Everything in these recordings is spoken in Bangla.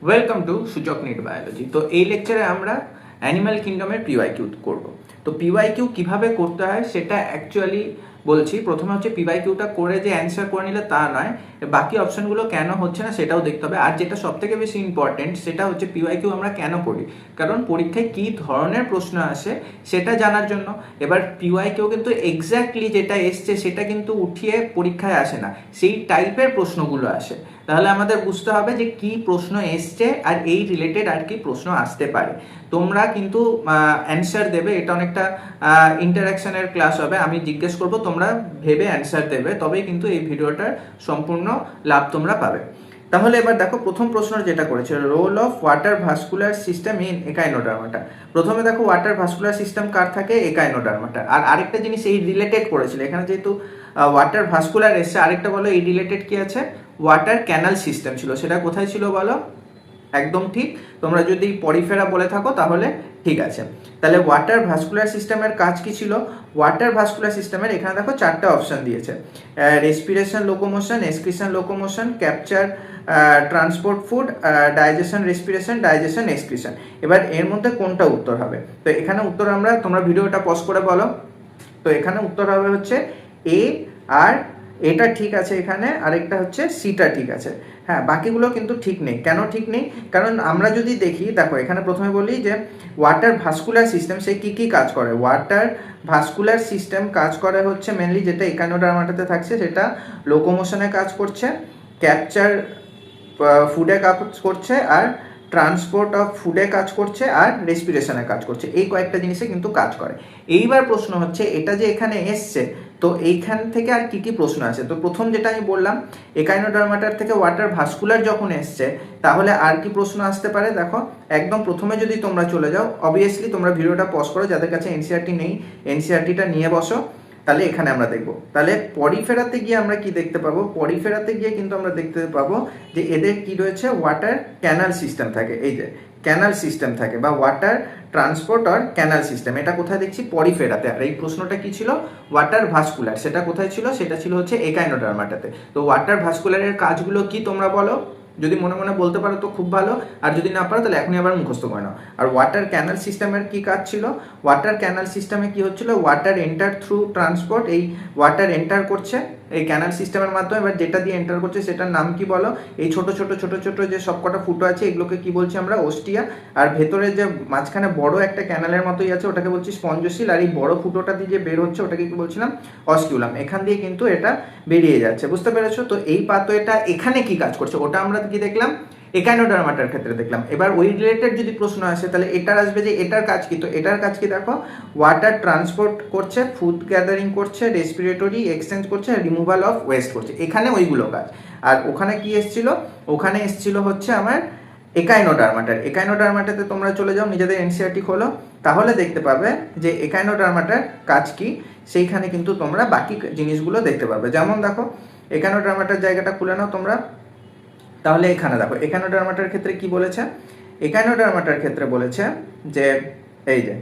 ওয়েলকাম টু সূচক নিট বায়োলজি। তো এই লেকচারে আমরা অ্যানিম্যাল কিংডমের পিওয়াইকিউ করব। তো পিওয়াইকিউ কিভাবে করতে হয় সেটা অ্যাকচুয়ালি বলছি। প্রথমে হচ্ছে পিওয়াইকিউটা করে যে অ্যান্সার করে নিলে তা নয়, বাকি অপশনগুলো কেন হচ্ছে না সেটাও দেখতে হবে। আর যেটা সব থেকে বেশি ইম্পর্টেন্ট সেটা হচ্ছে পিওয়াইকিউ আমরা কেন করি, কারণ পরীক্ষায় কী ধরনের প্রশ্ন আসে সেটা জানার জন্য। এবার পিওয়াইকিউ কিন্তু এক্স্যাক্টলি যেটা এসছে সেটা কিন্তু উঠিয়ে পরীক্ষায় আসে না, সেই টাইপের প্রশ্নগুলো আসে। তাহলে আমাদের বুঝতে হবে যে কি প্রশ্ন এসছে আর এই রিলেটেড আর কি প্রশ্ন আসতে পারে। তোমরা কিন্তু অ্যান্সার দেবে, এটা অনেকটা ইন্টারাকশনের ক্লাস হবে। আমি জিজ্ঞেস করব, তোমরা ভেবে অ্যান্সার দেবে, তবেই কিন্তু এই ভিডিওটার সম্পূর্ণ লাভ তোমরা পাবে। তাহলে এবার দেখো প্রথম প্রশ্ন যেটা করেছে, role of water vascular system in echinodermata. প্রথমে দেখো ওয়াটার ভাস্কুলার সিস্টেম কার থাকে, একাইনোডার্মাটা। আর আরেকটা জিনিস এই রিলেটেড করেছিল, এখানে যেহেতু ওয়াটার ভাস্কুলার এসছে, আরেকটা বলো এই রিলেটেড কি আছে, ওয়াটার ক্যানাল সিস্টেম ছিল। সেটা কোথায় ছিল বলো? একদম ঠিক, তোমরা যদি পরিফেরা বলে থাকো তাহলে ঠিক আছে। তাহলে ওয়াটার ভাস্কুলার সিস্টেমের কাজ কি ছিল? ওয়াটার ভাস্কুলার সিস্টেমের এখানে দেখো চারটা অপশন দিয়েছে, respiration locomotion, excretion locomotion, capture transport food, digestion respiration, digestion excretion. এবার এর মধ্যে কোনটা উত্তর হবে? তো এখানে উত্তর তোমরা ভিডিওটা পজ করে বলো। তো এখানে উত্তর হবে হচ্ছে এ, আর এটা ঠিক আছে এখানে, আরেকটা হচ্ছে সিটা ঠিক আছে। হ্যাঁ, বাকিগুলো কিন্তু ঠিক নেই। কেন ঠিক নেই? কারণ আমরা যদি দেখি, দেখো এখানে প্রথমে বলি যে ওয়াটার ভাস্কুলার সিস্টেম সে কী কী কাজ করে। ওয়াটার ভাস্কুলার সিস্টেম কাজ করে হচ্ছে মেনলি যেটা একাইনোডার্মাটাতে থাকছে, সেটা লোকোমোশনে কাজ করছে, ক্যাপচার ফুডে কাজ করছে, আর ট্রান্সপোর্ট অফ ফুডে কাজ করছে, আর রেসপিরেশনে কাজ করছে। এই কয়েকটা জিনিসে কিন্তু কাজ করে। এইবার প্রশ্ন হচ্ছে এটা যে এখানে এসছে, তো এইখান থেকে আর কি কি প্রশ্ন আছে। তো প্রথম যেটা আমি বললাম, একাইনোডার্মাটার থেকে ওয়াটার ভাস্কুলার যখন এসছে, তাহলে আর কি প্রশ্ন আসতে পারে? দেখো একদম প্রথমে যদি তোমরা চলে যাও, অবভিয়াসলি তোমরা ভিডিওটা পজ করো, যাদের কাছে এনসিআরটি নেই এনসিআরটিটা নিয়ে বসো। তাহলে এখানে আমরা দেখব, তাহলে পরিফেরাতে গিয়ে আমরা কি দেখতে পাবো? পরিফেরাতে গিয়ে কিন্তু আমরা দেখতে পাবো যে এদের কি রয়েছে, ওয়াটার ক্যানাল সিস্টেম থাকে। এই যে ক্যানাল সিস্টেম থাকে বা ওয়াটার ট্রান্সপোর্ট আর ক্যানাল সিস্টেম, এটা কোথায় দেখছি? পরিফেরাতে। আর এই প্রশ্নটা কি ছিল? ওয়াটার ভাস্কুলার, সেটা কোথায় ছিল? সেটা ছিল হচ্ছে একাইনোডার্মাটাতে। তো ওয়াটার ভাস্কুলারের কাজগুলো কি তোমরা বলো? যদি মনে মনে বলতে পারো তো খুব ভালো, আর যদি না পারো তাহলে এখনই আবার মুখস্থ করে নাও। আর ওয়াটার ক্যানাল সিস্টেমের কি কাজ ছিল? ওয়াটার ক্যানাল সিস্টেমে কি হচ্ছিল? ওয়াটার এন্টার থ্রু ট্রান্সপোর্ট, এই ওয়াটার এন্টার করছে এই ক্যানাল সিস্টেমের মাধ্যমে। এবার যেটা দিয়ে এন্টার করছে সেটার নাম কি বলো? এই ছোট ছোট ছোট ছোট যে সবকটা ফুটো আছে এগুলোকে কি বলছি আমরা? ওস্টিয়া। আর ভেতরে যে মাঝখানে বড় একটা ক্যানালের মতোই আছে ওটাকে বলছি স্পঞ্জোসিল। আর এই বড় ফুটোটা দিয়ে যে বের হচ্ছে ওটাকে কি বলছিলাম? অস্কিউলাম। এখান দিয়ে কিন্তু এটা বেরিয়ে যাচ্ছে, বুঝতে পেরেছো? তো এই পাথওয়েটা এখানে কি কাজ করছে ওটা আমরা কি দেখলাম? একাইনোডার্মাটার ক্ষেত্রে দেখলাম। এবার ওই রিলেটেড যদি প্রশ্ন আসে তাহলে এটার আসবে যে এটার কাজ কি। তো এটার কাজ কি দেখো, ওয়াটার ট্রান্সপোর্ট করছে, ফুড গ্যাদারিং করছে, রেসপিরেটরি এক্সচেঞ্জ করছে, রিমুভাল অফ ওয়েস্ট করছে। এখানে ওইগুলো কাজ। আর ওখানে কি এসেছিল? ওখানে এসেছিল হচ্ছে আমার একাইনোডার্মাটার। একাইনোডার্মাটাতে তোমরা চলে যাও, নিজেদের এনসিআরটি খোলো, তাহলে দেখতে পাবে যে একাইনোডার্মাটার কাজ কি। সেইখানে কিন্তু তোমরা বাকি জিনিসগুলো দেখতে পাবে। যেমন দেখো একাইনোডার্মাটার জায়গাটা খুলে নাও তোমরা। তাহলে এখানে দেখো একাইনোডার্মাটার ক্ষেত্রে কি বলেছে? একাইনোডার্মাটার ক্ষেত্রে বলেছে যে এই যে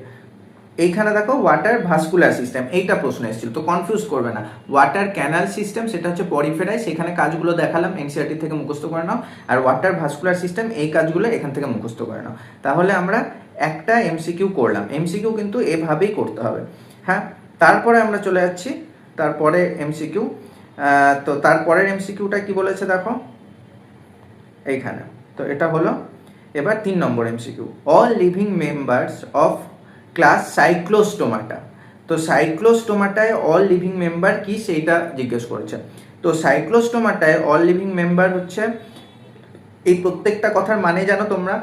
এইখানে দেখো ওয়াটার ভাস্কুলার সিস্টেম, এইটা প্রশ্ন এসেছিল, তো কনফিউজ করবে না। ওয়াটার ক্যানাল সিস্টেম সেটা হচ্ছে পরিফেরায়, সেখানে কাজগুলো দেখালাম, এনসিআরটি থেকে মুখস্থ করে নাও। আর ওয়াটার ভাস্কুলার সিস্টেম এই কাজগুলো এখান থেকে মুখস্থ করে নাও। তাহলে আমরা একটা এমসিকিউ করলাম। এমসিকিউ কিন্তু এভাবেই করতে হবে। হ্যাঁ, তারপরে আমরা চলে যাচ্ছি তারপরে এমসিকিউ। তো তারপরের এমসিকিউটা কি বলেছে দেখো এইখানে। তো এটা হলো এবার 3 নম্বর MCQ, all living members of class Cyclostomata. তো সাইক্লোস্টোমাটায় অল লিভিং মেম্বার কি সেইটা জিজ্ঞেস করেছে। তো সাইক্লোস্টোমাটায় অল লিভিং মেম্বার হচ্ছে, এই প্রত্যেকটা কথার মানে জানো তোমরা?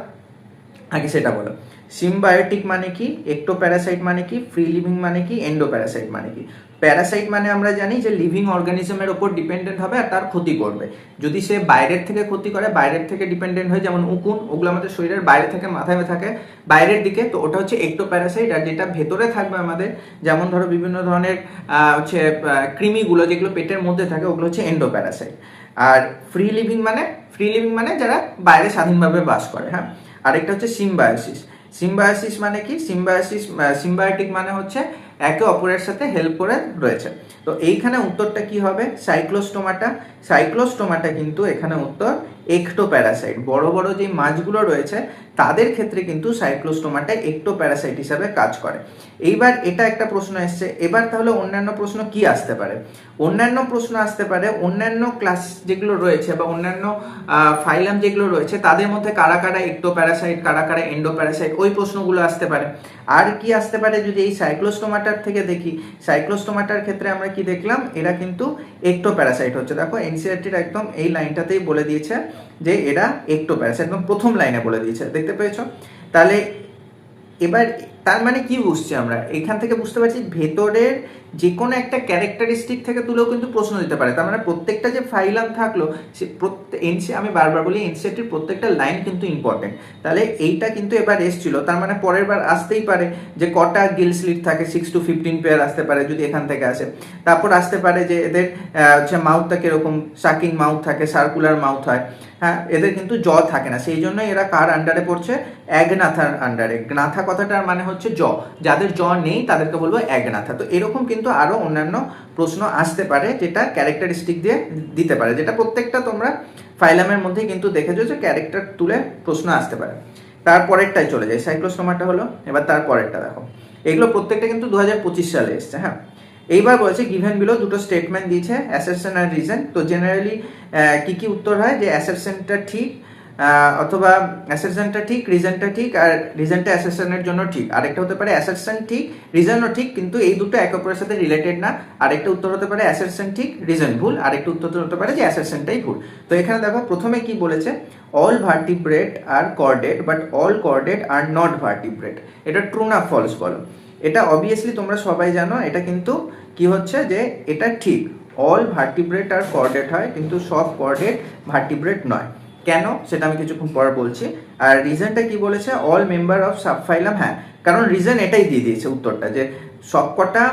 আগে সেটা বলো। সিম্বায়োটিক মানে কি, একটোপ্যারাসাইট মানে কি, ফ্রি লিভিং মানে কি, এন্ডোপ্যারাসাইট মানে কি। প্যারাসাইট মানে আমরা জানি যে লিভিং অর্গানিজমের ওপর ডিপেন্ডেন্ট হবে আর তার ক্ষতি করবে। যদি সে বাইরের থেকে ক্ষতি করে, বাইরের থেকে ডিপেন্ডেন্ট হয়, যেমন উকুন, ওগুলো আমাদের শরীরের বাইরে থেকে মাথায় থাকে বাইরের দিকে, তো ওটা হচ্ছে একটোপ্যারাসাইট। আর যেটা ভেতরে থাকবে আমাদের, যেমন ধরো বিভিন্ন ধরনের হচ্ছে কৃমিগুলো যেগুলো পেটের মধ্যে থাকে, ওগুলো হচ্ছে এন্ডোপ্যারাসাইট। আর ফ্রি লিভিং মানে যারা বাইরে স্বাধীনভাবে বাস করে। হ্যাঁ, আরেকটা হচ্ছে সিম্বায়োসিস। সিম্বায়োসিস মানে কি? সিম্বায়োটিক মানে হচ্ছে একে অপরের সাথে হেল্প করে রয়েছে। তো এইখানে উত্তরটা কি হবে? সাইক্লোস্টোমাটা। সাইক্লোস্টোমাটা কিন্তু এখানে উত্তর একটোপ্যারাসাইট, বড় বড় যে মাছগুলো রয়েছে তাদের ক্ষেত্রে কিন্তু সাইক্লোস্টোমাটা একটোপ্যারাসাইট হিসাবে কাজ করে। এইবার এটা একটা প্রশ্ন এসছে, এবার তাহলে অন্যান্য প্রশ্ন কি আসতে পারে? অন্যান্য প্রশ্ন আসতে পারে অন্যান্য ক্লাস যেগুলো রয়েছে বা অন্যান্য ফাইলাম যেগুলো রয়েছে তাদের মধ্যে কারা কারা একটোপ্যারাসাইট, কারা কারা এন্ডোপ্যারাসাইট, ওই প্রশ্নগুলো আসতে পারে। আর কি আসতে পারে যদি এই সাইক্লোস্টোমাটার থেকে দেখি, সাইক্লোস্টোমাটার ক্ষেত্রে আমরা কি দেখলাম, এরা কিন্তু একটোপ্যারাসাইট হচ্ছে। দেখো এনসিইআরটির একদম এই লাইনটাতেই বলে দিয়েছে যে এরা একটোপ্যারাসাইট, একদম প্রথম লাইনে বলে দিয়েছে, দেখতে পেয়েছো? তাহলে এবার তার মানে কি বুঝছি আমরা এখান থেকে? বুঝতে পারছি ভেতরের যে কোনো একটা ক্যারেক্টারিস্টিক থেকে তুলেও কিন্তু প্রশ্ন দিতে পারে। তার মানে প্রত্যেকটা যে ফাইলাম থাকলো সে আমি বারবার বলি এনসিইআরটির প্রত্যেকটা লাইন কিন্তু ইম্পর্টেন্ট। তাহলে এইটা কিন্তু এবার এসছিল, তার মানে পরের বার আসতেই পারে যে কটা গিল স্লিট থাকে, 6 to 15 পেয়ার আসতে পারে যদি এখান থেকে আসে। তারপর আসতে পারে যে এদের হচ্ছে মাউথটা কিরকম, সাকিং মাউথ থাকে, সার্কুলার মাউথ হয়। হ্যাঁ, এদের কিন্তু জ থাকে না, সেই জন্য এরা কার আন্ডারে পড়ছে? অ্যাগনাথার আন্ডারে। গ্নাথা কথাটার মানে হচ্ছে জ, যাদের জ নেই তাদেরকে বলবো অ্যাগনাথা। তো এরকম কিন্তু আরো অন্যান্য প্রশ্ন আসতে পারে যেটা ক্যারেক্টারিস্টিক দিয়ে দিতে পারে, যেটা প্রত্যেকটা তোমরা ফাইলামের মধ্যে কিন্তু দেখেছো যে ক্যারেক্টার তুলে প্রশ্ন আসতে পারে। তারপরেরটাই চলে যায়, সাইক্লোস্টোমাটা হলো। এবার তারপরেরটা দেখো, এগুলো প্রত্যেকটা কিন্তু 2025 সালে এসছে। হ্যাঁ, এইবার বলছে গিভেন বিলো দুটো স্টেটমেন্ট দিয়েছে, অ্যাসারশন আর রিজন। তো জেনারেলি কি কি উত্তর হয় যে অ্যাসারশনটা ঠিক অথবা অ্যাসারশনটা ঠিক, রিজনটা ঠিক, আর রিজনটা অ্যাসারশনের জন্য ঠিক। আরেকটা হতে পারে অ্যাসারশন ঠিক, রিজনও ঠিক, কিন্তু এই দুটো একে অপরের সাথে রিলেটেড না। আরেকটা উত্তর হতে পারে অ্যাসারশন ঠিক, রিজন ভুল। আরেকটা উত্তর হতে পারে যে অ্যাসারশনটাই ভুল। তো এখানে দেখো প্রথমে কি বলেছে, all vertebrate are chordate but all chordate are not vertebrate. এটা ট্রু না ফলস বলো? এটা অবভিয়াসলি তোমরা সবাই জানো, এটা কিন্তু কি হচ্ছে যে এটা ঠিক, অল ভার্টিব্রেট আর কর্ডেট হয়, কিন্তু সব কর্ডেট ভার্টিব্রেট নয়। কেন সেটা আমি কিছুক্ষণ পর বলছি। আর রিজনটা কি বলেছে, অল মেম্বার অফ সাবফাইলাম। হ্যাঁ, কারণ রিজন এটাই দিয়ে দিয়েছে উত্তরটা, যে সবকটা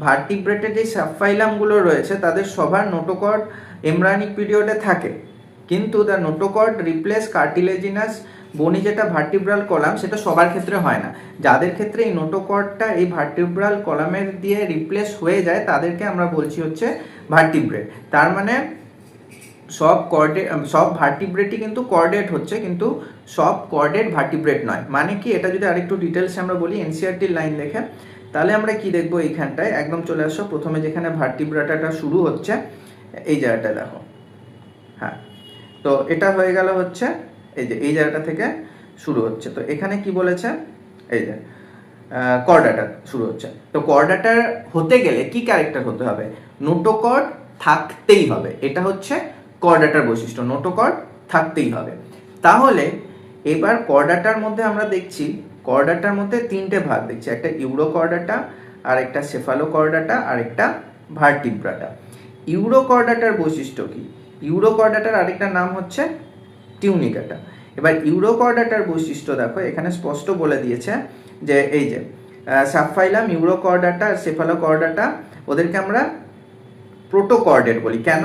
ভার্টিব্রেটের যে সাবফাইলামগুলো রয়েছে তাদের সবার নোটোকর্ড এমব্রায়োনিক পিরিয়ডে থাকে, কিন্তু দ্য নোটোকর্ড রিপ্লেস কার্টিলেজিনাস বনি যেটা ভার্টিব্রাল কলাম সেটা সবার ক্ষেত্রে হয় না। যাদের ক্ষেত্রে এই নোটোকর্ডটা এই ভার্টিব্রাল কলামের দিয়ে রিপ্লেস হয়ে যায় তাদেরকে আমরা বলছি হচ্ছে ভার্টিব্রেট। তার মানে সব ভার্টিব্রেটই কিন্তু কর্ডেট হচ্ছে, কিন্তু সব কর্ডেট ভার্টিব্রেট নয়। মানে কি, এটা যদি আরেকটু ডিটেলসে আমরা বলি এনসিইআরটির লাইন দেখে, তাহলে আমরা কি দেখবো এইখানটায় একদম চলে আসো, প্রথমে যেখানে ভার্টিব্রাটাটা শুরু হচ্ছে এই জায়গাটা দেখো। হ্যাঁ, তো এটা হয়ে গেল হচ্ছে এই যে এই জায়গাটা থেকে শুরু হচ্ছে। তো এখানে কি বলেছে, এই যে কর্ডাটা শুরু হচ্ছে। তো কর্ডাটার হতে গেলে কি ক্যারেক্টার হতে হবে? নোটোকর্ড থাকতেই হবে, এটা হচ্ছে কর্ডাটার বৈশিষ্ট্য, নোটোকর্ড থাকতেই হবে। তাহলে এবার কর্ডাটার মধ্যে আমরা দেখছি, কর্ডাটার মধ্যে তিনটে ভাগ দেখছি, একটা ইউরোকর্ডাটা, আর একটা সেফালোকর্ডাটা, আর একটা ভার্টিব্রাটা। ইউরোকর্ডাটার বৈশিষ্ট্য কি? ইউরোকর্ডাটার আরেকটা নাম হচ্ছে টিউনিকাটা। এবার ইউরোকর্ডাটার বৈশিষ্ট্য দেখো, এখানে স্পষ্ট বলে দিয়েছে যে এই যে সাবফাইলাম ইউরোকর্ডাটা আর সেফালোকর্ডাটা, ওদেরকে আমরা প্রোটোকর্ডেট বলি। কেন?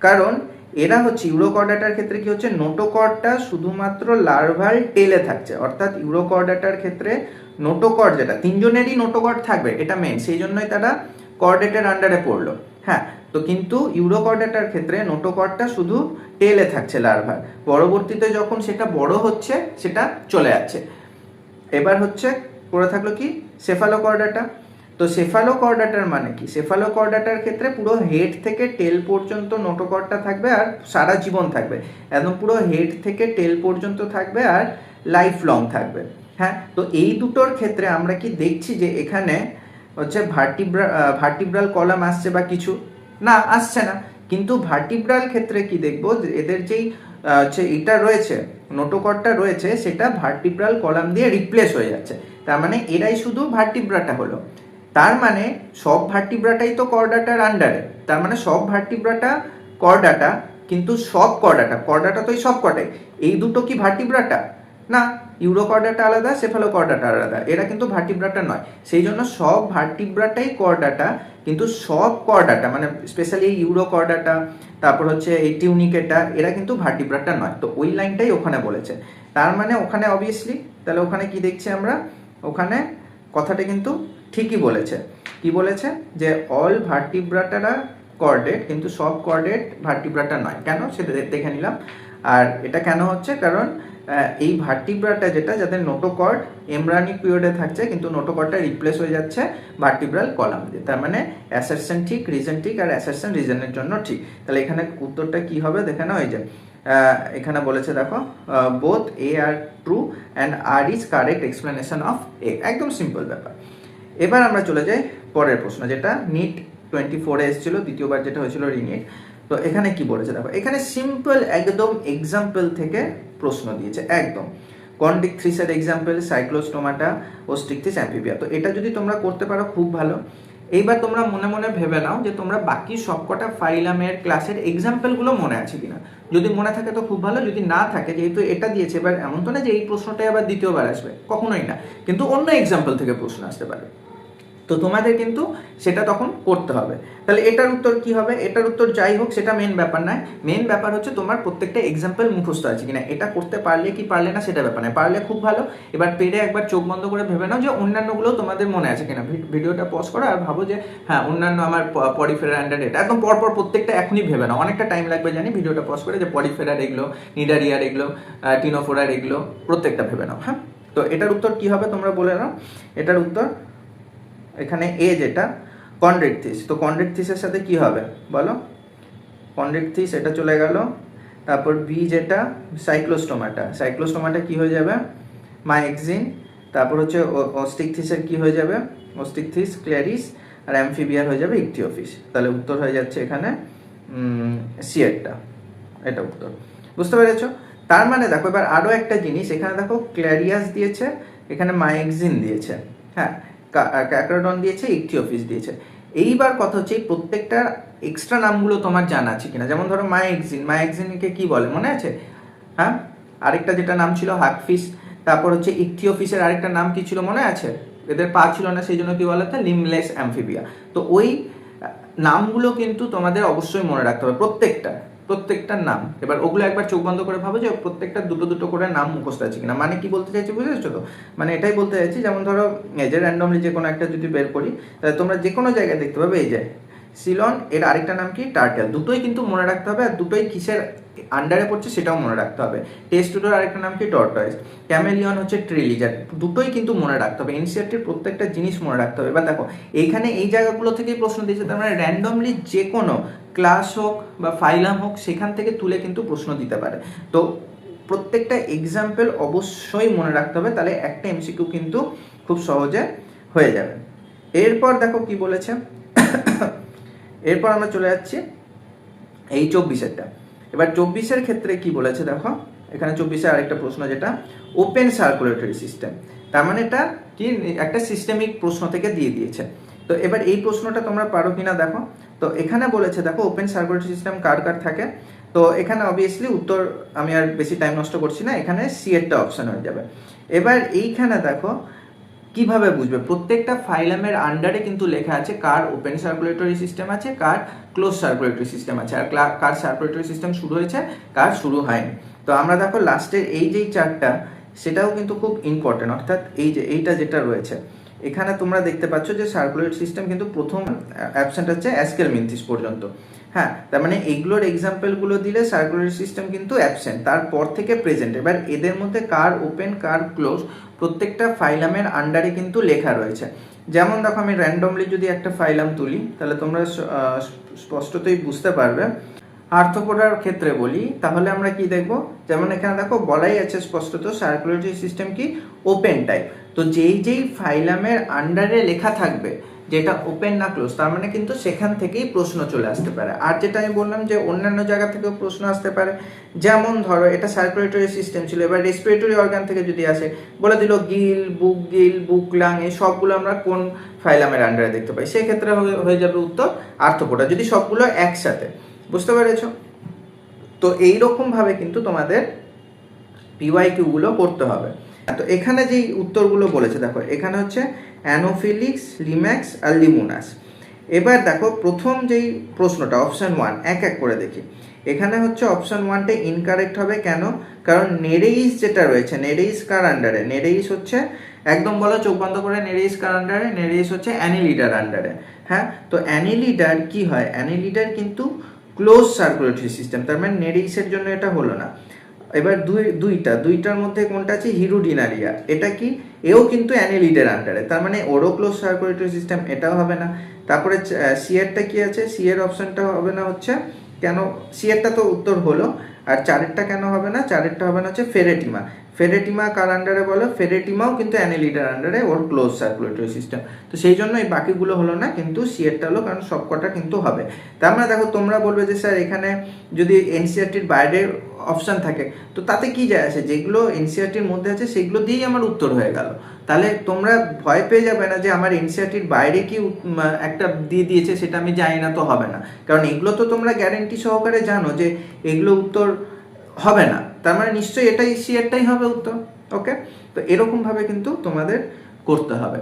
কারণ এরা হচ্ছে ইউরোকর্ডাটার ক্ষেত্রে কি হচ্ছে, নোটোকর্ডটা শুধুমাত্র লার্ভাল টেলে থাকছে, অর্থাৎ ইউরোকর্ডাটার ক্ষেত্রে নোটোকর্ড যেটা তিনজনেরই নোটোকর্ড থাকবে এটা মেন, সেই জন্যই তারা কর্ডেটের আন্ডারে পড়লো। হ্যাঁ, তো কিন্তু ইউরোকর্ডাটার ক্ষেত্রে নোটোকর্ডটা শুধু টেলে থাকছে লার্ভার, পরবর্তীতে যখন সেটা বড় হচ্ছে সেটা চলে যাচ্ছে। এবার হচ্ছে পড়ে থাকলো কি, সেফালোকর্ডাটা। তো সেফালোকর্ডাটার মানে কি? সেফালোকর্ডাটার ক্ষেত্রে পুরো হেড থেকে টেল পর্যন্ত নোটোকর্ডটা থাকবে আর সারা জীবন থাকবে, একদম পুরো হেড থেকে টেল পর্যন্ত থাকবে আর লাইফ লং থাকবে। হ্যাঁ, তো এই দুটোর ক্ষেত্রে আমরা কি দেখছি যে এখানে হচ্ছে ভার্টিব্রাল কলাম আসছে বা কিছু না, আসছে না। কিন্তু ভার্টিব্রাল ক্ষেত্রে কি দেখবো, এদের যেই হচ্ছে এটা রয়েছে, নোটোকর্ডটা রয়েছে, সেটা ভার্টিব্রাল কলাম দিয়ে রিপ্লেস হয়ে যাচ্ছে। তার মানে এরাই শুধু ভার্টিব্রাটা হলো। তার মানে সব ভার্টিব্রাটাই তো কর্ডাটার আন্ডারে, তার মানে সব ভার্টিব্রাটা কর্ডাটা, কিন্তু সব কর্ডাটা তো এই সব কটাই, এই দুটো কি ভার্টিব্রাটা না? ইউরোকর্ডাটা আলাদা, সেফালোকর্ডাটা আলাদা, এরা কিন্তু ভার্টিব্রাটা নয়। সেই জন্য সব ভার্টিব্রাটাই কর্ডাটা, কিন্তু সব কর্ডাটা মানে স্পেশালি ইউরোকর্ডাটা, তারপর হচ্ছে এই টিউনিকেটা, এরা কিন্তু ভার্টিব্রাটা নয়। তো ওই লাইনটাই ওখানে বলেছে। তার মানে ওখানে অবভিয়াসলি তাহলে ওখানে কি দেখছি আমরা, ওখানে কথাটা কিন্তু ঠিকই বলেছে। কি বলেছে যে অল ভার্টিব্রাটারা কর্ডেট, কিন্তু সব কর্ডেট ভার্টিব্রাটা নয়। কেন সেটা দেখে নিলাম। আর এটা কেন হচ্ছে, কারণ এই ভার্টিব্রাটা যেটা যাদের নোটোকর্ড এমব্রায়োনিক পিরিয়ডে থাকছে, কিন্তু নোটোকর্ডটা রিপ্লেস হয়ে যাচ্ছে ভার্টিব্রাল কলাম দিয়ে। তার মানে অ্যাসারশন ঠিক, রিজন ঠিক, আর অ্যাসারশন রিজনের জন্য ঠিক। তাহলে এখানে উত্তরটা কি হবে দেখে নাও। এই যে এখানে বলেছে দেখো, both A R true and R is correct explanation of A. একদম সিম্পল ব্যাপার। এবার আমরা চলে যাই পরের প্রশ্ন, যেটা নিট 24-এ এসেছিল, দ্বিতীয়বার যেটা হয়েছিল রিনিট। তো এখানে কি বলেছে দেখো, এখানে সিম্পল একদম এক্সাম্পল থেকে প্রশ্ন দিয়েছে, একদম কন্ডিকথ্রিসের এক্সাম্পল, সাইক্লোস্টোমাটা, ওস্টিকথিস, অ্যাম্ফিবিয়া। তো এটা যদি তোমরা করতে পারো খুব ভালো। এইবার তোমরা মনে মনে ভেবে নাও যে তোমরা বাকি সবকটা ফাইলামের ক্লাসের এক্সাম্পলগুলো মনে আছে কিনা। যদি মনে থাকে তো খুব ভালো, যদি না থাকে, যেহেতু এটা দিয়েছে, এবার এমন তো না যে এই প্রশ্নটাই আবার দ্বিতীয়বার আসবে, কখনোই না, কিন্তু অন্য এক্সাম্পল থেকে প্রশ্ন আসতে পারে। তো তোমাদের কিন্তু সেটা তখন করতে হবে। তাহলে এটার উত্তর কি হবে? এটার উত্তর যাই হোক সেটা মেন ব্যাপার নয়, মেন ব্যাপার হচ্ছে তোমার প্রত্যেকটা এক্সাম্পল মুখস্থ আছে কিনা। এটা করতে পারলে কি পারলে না সেটা ব্যাপার নয়, পারলে খুব ভালো। এবার পেরে একবার চোখ বন্ধ করে ভেবে নাও যে অন্যান্যগুলো তোমাদের মনে আছে কিনা। ভিডিওটা পজ করো আর ভাবো যে হ্যাঁ অন্যান্য আমার পরিফেরার অ্যান্ডার এটা, একদম পরপর প্রত্যেকটা এখনই ভেবে নাও। অনেকটা টাইম লাগবে জানি, ভিডিওটা পজ করে যে পরিফেরার এগুলো, নিডারিয়ার এগুলো, টিনোফোরার এগুলো প্রত্যেকটা ভেবে নাও। হ্যাঁ, তো এটার উত্তর কি হবে তোমরা বলে নাও। এটার উত্তর এখানে এ যেটা কন্ড্রিকথিস, তো কন্ড্রিকথিসের সাথে কি হবে বলো? কন্ড্রিকথিস এটা চলে গেল। তারপর বি যেটা সাইক্লোস্টোমাটা, সাইক্লোস্টোমাটা কি হয়ে যাবে? মাইক্সিন। তারপর হচ্ছে অস্টিকথিসের কি হয়ে যাবে? অস্টিকথিস ক্ল্যারিস। আর অ্যামফিবিয়ার হয়ে যাবে ইকথিওফিস। তাহলে উত্তর হয়ে যাচ্ছে এখানে সিয়েরটা, এটা উত্তর। বুঝতে পেরেছো? তার মানে দেখো এবার আরও একটা জিনিস, এখানে দেখো ক্ল্যারিয়াস দিয়েছে, এখানে মাইক্সিন দিয়েছে, হ্যাঁ ক্যাক্রোডন দিয়েছে, ইকথিওফিস দিয়েছে। এইবার কথা হচ্ছে এই প্রত্যেকটা এক্সট্রা নামগুলো তোমার জানা আছে কিনা। যেমন ধরো মাইক্সিন, মাইক্সিনকে কি বলে মনে আছে? হ্যাঁ, আরেকটা যেটা নাম ছিল হাগফিশ। তারপর হচ্ছে ইকথিওফিসের আরেকটা নাম কি ছিল মনে আছে? এদের পা ছিল না, সেই জন্য কি বলা হতো লিমলেস অ্যামফিবিয়া। তো ওই নামগুলো কিন্তু তোমাদের অবশ্যই মনে রাখতে হবে, প্রত্যেকটার নাম। এবার ওগুলো একবার চোখ বন্ধ করে ভাবো যে প্রত্যেকটা দুটো দুটো করে নাম মুখস্থ আছে কিনা। মানে কি বলতে চাইছি বুঝেছো তো? মানে এটাই বলতে চাইছি, যেমন ধরো এই যে র্যান্ডমলি যে কোনো একটা যদি বের করি, তাহলে তোমরা যে কোনো জায়গায় দেখতে পাবে এই যে সিলন, এর আরেকটা নাম কি টার্টেল। দুটোই কিন্তু মনে রাখতে হবে, আর দুটোই কিসের আন্ডারে পড়ছে সেটাও মনে রাখতে হবে। টেস্টুডোর আরেকটা নাম কি টর্টয়েস। ক্যামেলিয়ন হচ্ছে ট্রিলিজার। দুটোই কিন্তু মনে রাখতে হবে, এনসিইআরটির প্রত্যেকটা জিনিস মনে রাখতে হবে। এবার দেখো এইখানে এই জায়গাগুলো থেকেই প্রশ্ন দিয়েছে, তার মানে র্যান্ডমলি যে কোনো ক্লাস হোক বা ফাইলাম হোক সেখান থেকে তুলে কিন্তু প্রশ্ন দিতে পারে। তো প্রত্যেকটা এক্সাম্পল অবশ্যই মনে রাখতে হবে, তাহলে একটা এমসিকিউ কিন্তু খুব সহজে হয়ে যাবে। এরপর দেখো কি বলেছে, এরপর আমরা চলে যাচ্ছি এই 24-এরটা। এবার 24-এর ক্ষেত্রে কি বলেছে দেখো, এখানে 24-এর আরেকটা প্রশ্ন যেটা ওপেন সার্কুলেটরি সিস্টেম। তার মানে এটা কি একটা সিস্টেমিক প্রশ্ন থেকে দিয়ে দিয়েছে। তো এবার এই প্রশ্নটা তোমরা পারো কিনা দেখো। তো এখানে বলেছে দেখো ওপেন সার্কুলেটরি সিস্টেম কার কার থাকে। তো এখানে অবভিয়াসলি উত্তর আমি আর বেশি টাইম নষ্ট করছি না, এখানে সি এরটা অপশন হয়ে যাবে। এবার এইখানে দেখো কিভাবে বুঝবে, প্রত্যেকটা ফাইলামের আন্ডারে কিন্তু লেখা আছে কার ওপেন সার্কুলেটরি সিস্টেম আছে, কার ক্লোজ সার্কুলেটরি সিস্টেম আছে, আর কার সার্কুলেটরি সিস্টেম শুরু হয়েছে, কার শুরু হয়নি। তো আমরা দেখো লাস্টের এই যেই চারটা সেটাও কিন্তু খুব ইম্পর্টেন্ট, অর্থাৎ এই যে এইটা যেটা রয়েছে এখানে তোমরা দেখতে পাচ্ছ যে সার্কুলেটরি সিস্টেম কিন্তু প্রথম অ্যাবসেন্ট হচ্ছে অ্যাস্কেলমিনথিস পর্যন্ত। হ্যাঁ, তার মানে এইগুলোর এক্সাম্পলগুলো দিলে সার্কুলেটরি সিস্টেম কিন্তু অ্যাবসেন্ট, তারপর থেকে প্রেজেন্ট। এবার এদের মধ্যে কার ওপেন কার ক্লোজ প্রত্যেকটা ফাইলামের আন্ডারে কিন্তু লেখা রয়েছে। যেমন দেখো আমি র্যান্ডমলি যদি একটা ফাইলাম তুলি তাহলে তোমরা স্পষ্টতই বুঝতে পারবে। আর্থ্রোপোডার ক্ষেত্রে বলি তাহলে আমরা কি দেখব, যেমন এখানে দেখো বলাই আছে স্পষ্টত সার্কুলেটরি সিস্টেম কি ওপেন টাইপ। তো যেই ফাইলামের আন্ডারে লেখা থাকবে যেটা ওপেন না ক্লোজ, তার মানে কিন্তু সেখান থেকেই প্রশ্ন চলে আসতে পারে। আর যেটা আমি বললাম যে অন্যান্য জায়গা থেকেও প্রশ্ন আসতে পারে, যেমন ধরো এটা সার্কুলেটরি সিস্টেম ছিল, এবার রেসপিরেটরি অর্গান থেকে যদি আসে, বলে দিল গিল বুক লাং, এই সবগুলো আমরা কোন ফাইলামের আন্ডারে দেখতে পাই, সেক্ষেত্রে হয়ে যাবে উত্তর আর্থ্রোপোডা, যদি সবগুলো একসাথে। বুঝতে পেরেছো? তো এইরকম ভাবে কিন্তু তোমাদের পিওয়াইকিউ গুলো করতে হবে। তো এখানে যেই উত্তরগুলো বলেছে দেখো, এখানে হচ্ছে অ্যানোফিলিক্স, লিম্যাক্স আর লিমুনাস। এবার দেখো প্রথম যেই প্রশ্নটা অপশন 1 এক এক করে দেখি। এখানে হচ্ছে অপশন 1টা ইনকারেক্ট হবে, কেন? কারণ নেরেইস যেটা রয়েছে, নেরেইস কার আন্ডারে? নেরেইস হচ্ছে একদম বলো চোখ বন্ধ করে, নেরেইস কার আন্ডারে? নেরেইস হচ্ছে অ্যানিলিডার আন্ডারে। হ্যাঁ, তো অ্যানিলিডার কি হয়? অ্যানিলিডার কিন্তু ক্লোজ সার্কুলেটরি সিস্টেম, তার মানে নেরিক্সের জন্য এটা হলো না। এবার দুইটার মধ্যে কোনটা আছে, হিরুডিনারিয়া, এটা কি, এও কিন্তু অ্যানেলিডের আন্ডারে, তার মানে ওরও ক্লোজ সার্কুলেটরি সিস্টেম, এটাও হবে না। তারপরে সিএরটা কি আছে, সিএর অপশনটা হবে না হচ্ছে, কেন সিএরটা তো উত্তর হলো, আর চারেরটা কেন হবে না, চারেরটা হবে না হচ্ছে ফেরেটিমা। ফেরেটিমা কার আন্ডারে বলো, ফেরেটিমাও কিন্তু অ্যানেলিডের আন্ডারে, ওর ক্লোজ সার্কুলেটরি সিস্টেম। তো সেই জন্য এই বাকিগুলো হলো না, কিন্তু সিএরটা হলো, কারণ সবকটা কিন্তু হবে। তার মানে দেখো তোমরা বলবে যে স্যার এখানে যদি এনসিআরটির বাইরে অপশান থাকে তো তাতে কি যায় আসে, যেগুলো এনসিআরটির মধ্যে আছে সেগুলো দিয়েই আমার উত্তর হয়ে গেল। তাহলে তোমরা ভয় পেয়ে যাবে না যে আমার এনসিআরটির বাইরে কি একটা দিয়ে দিয়েছে সেটা আমি জানি না, তো হবে না, কারণ এগুলো তো তোমরা গ্যারেন্টি সহকারে জানো যে এগুলো উত্তর হবে না, তার মানে নিশ্চয়ই এটাই সিএরটাই হবে উত্তর। ওকে, তো এরকমভাবে কিন্তু তোমাদের করতে হবে।